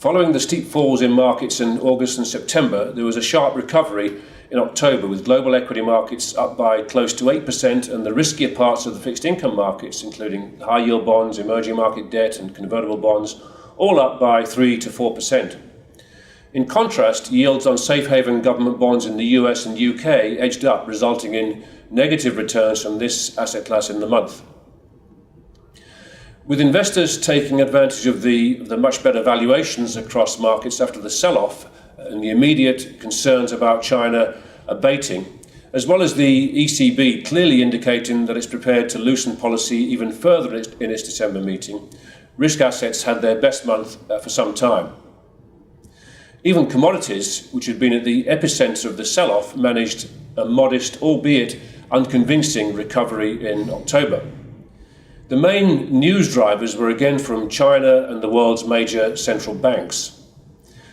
Following the steep falls in markets in August and September, there was a sharp recovery in October, with global equity markets up by close to 8% and the riskier parts of the fixed income markets, including high-yield bonds, emerging market debt and convertible bonds, all up by 3 to 4%. In contrast, yields on safe haven government bonds in the US and UK edged up, resulting in negative returns from this asset class in the month. With investors taking advantage of the much better valuations across markets after the sell-off and the immediate concerns about China abating, as well as the ECB clearly indicating that it's prepared to loosen policy even further in its December meeting, risk assets had their best month for some time. Even commodities, which had been at the epicenter of the sell-off, managed a modest, albeit unconvincing, recovery in October. The main news drivers were again from China and the world's major central banks.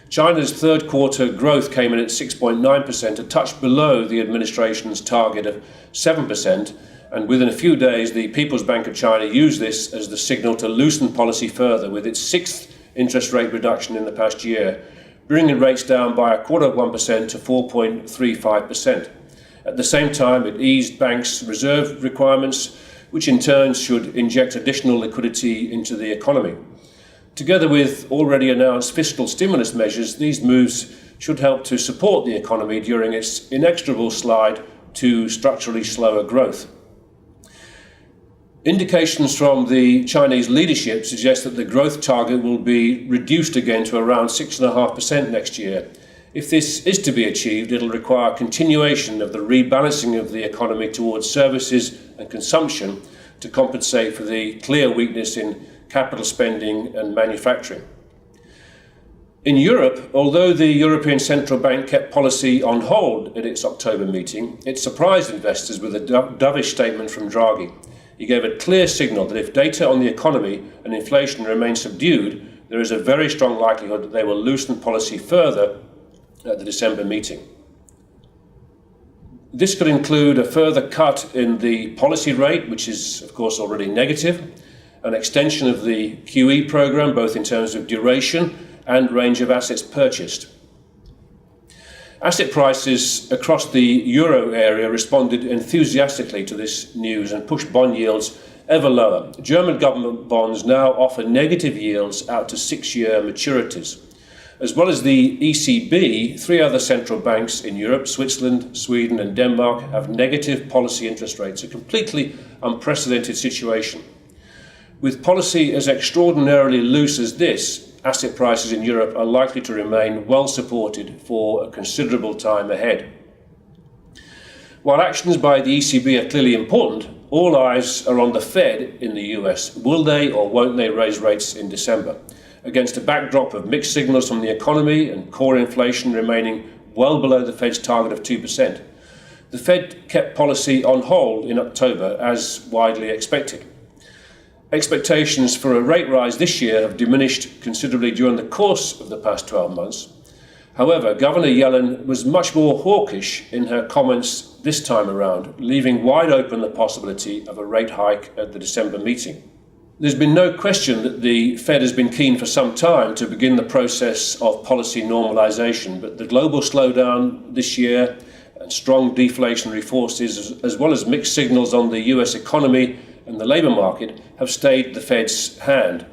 China's third quarter growth came in at 6.9%, a touch below the administration's target of 7%, and within a few days the People's Bank of China used this as the signal to loosen policy further, with its sixth interest rate reduction in the past year, bringing rates down by 0.25% to 4.35%. At the same time, it eased banks' reserve requirements, which in turn should inject additional liquidity into the economy. Together with already announced fiscal stimulus measures, these moves should help to support the economy during its inexorable slide to structurally slower growth. Indications from the Chinese leadership suggest that the growth target will be reduced again to around 6.5% next year. If this is to be achieved, it'll require continuation of the rebalancing of the economy towards services and consumption to compensate for the clear weakness in capital spending and manufacturing. In Europe, although the European Central Bank kept policy on hold at its October meeting, it surprised investors with a dovish statement from Draghi. He gave a clear signal that if data on the economy and inflation remain subdued, there is a very strong likelihood that they will loosen policy further at the December meeting. This could include a further cut in the policy rate, which is of course already negative, an extension of the QE program, both in terms of duration and range of assets purchased. Asset prices across the euro area responded enthusiastically to this news and pushed bond yields ever lower. German government bonds now offer negative yields out to 6-year maturities. As well as the ECB, 3 other central banks in Europe, Switzerland, Sweden and Denmark, have negative policy interest rates, a completely unprecedented situation. With policy as extraordinarily loose as this, asset prices in Europe are likely to remain well supported for a considerable time ahead. While actions by the ECB are clearly important, all eyes are on the Fed in the US. Will they or won't they raise rates in December? Against a backdrop of mixed signals from the economy and core inflation remaining well below the Fed's target of 2%. The Fed kept policy on hold in October, as widely expected. Expectations for a rate rise this year have diminished considerably during the course of the past 12 months. However, Governor Yellen was much more hawkish in her comments this time around, leaving wide open the possibility of a rate hike at the December meeting. There's been no question that the Fed has been keen for some time to begin the process of policy normalization, but the global slowdown this year and strong deflationary forces, as well as mixed signals on the US economy and the labour market, have stayed the Fed's hand.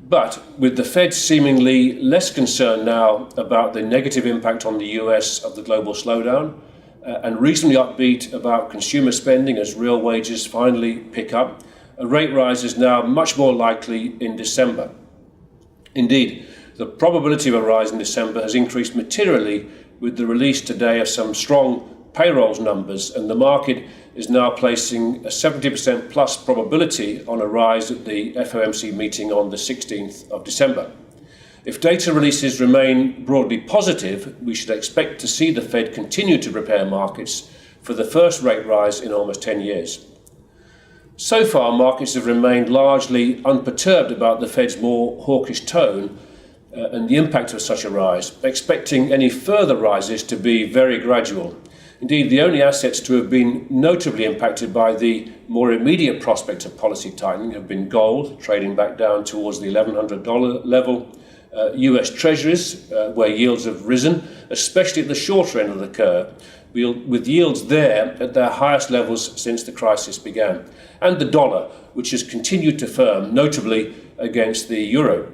But with the Fed seemingly less concerned now about the negative impact on the US of the global slowdown, and reasonably upbeat about consumer spending as real wages finally pick up, a rate rise is now much more likely in December. Indeed, the probability of a rise in December has increased materially with the release today of some strong payrolls numbers, and the market is now placing a 70% plus probability on a rise at the FOMC meeting on the 16th of December. If data releases remain broadly positive, we should expect to see the Fed continue to prepare markets for the first rate rise in almost 10 years. So far, markets have remained largely unperturbed about the Fed's more hawkish tone and the impact of such a rise, expecting any further rises to be very gradual. Indeed, the only assets to have been notably impacted by the more immediate prospect of policy tightening have been gold, trading back down towards the $1,100 level, US Treasuries, where yields have risen, especially at the shorter end of the curve, with yields there at their highest levels since the crisis began, and the dollar, which has continued to firm, notably against the euro.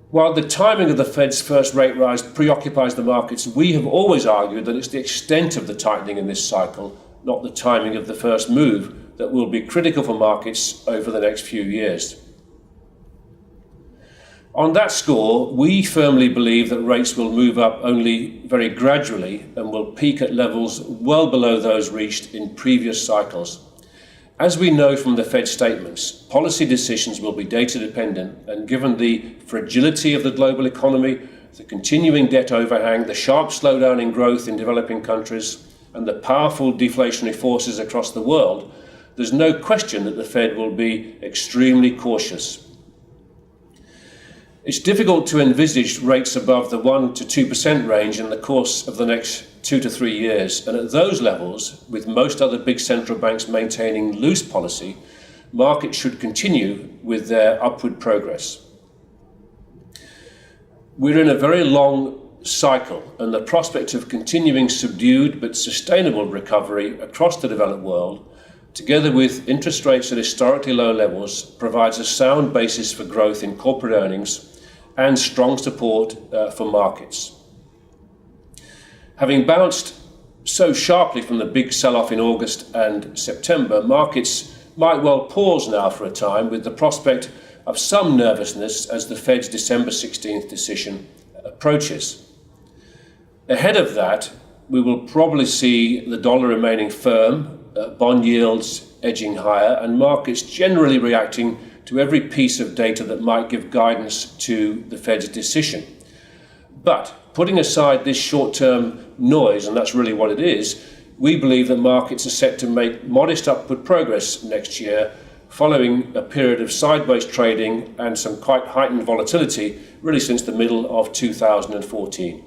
While the timing of the Fed's first rate rise preoccupies the markets, we have always argued that it's the extent of the tightening in this cycle, not the timing of the first move, that will be critical for markets over the next few years. On that score, we firmly believe that rates will move up only very gradually and will peak at levels well below those reached in previous cycles. As we know from the Fed statements, policy decisions will be data dependent, and given the fragility of the global economy, the continuing debt overhang, the sharp slowdown in growth in developing countries, and the powerful deflationary forces across the world, there's no question that the Fed will be extremely cautious. It's difficult to envisage rates above the 1 to 2% range in the course of the next 2 to 3 years, and at those levels, with most other big central banks maintaining loose policy, markets should continue with their upward progress. We're in a very long cycle, and the prospect of continuing subdued but sustainable recovery across the developed world, together with interest rates at historically low levels, provides a sound basis for growth in corporate earnings and strong support for markets. Having bounced so sharply from the big sell-off in August and September, markets might well pause now for a time, with the prospect of some nervousness as the Fed's December 16th decision approaches. Ahead of that, we will probably see the dollar remaining firm, bond yields edging higher, and markets generally reacting to every piece of data that might give guidance to the Fed's decision. But putting aside this short-term noise, and that's really what it is, we believe that markets are set to make modest upward progress next year, following a period of sideways trading and some quite heightened volatility really since the middle of 2014.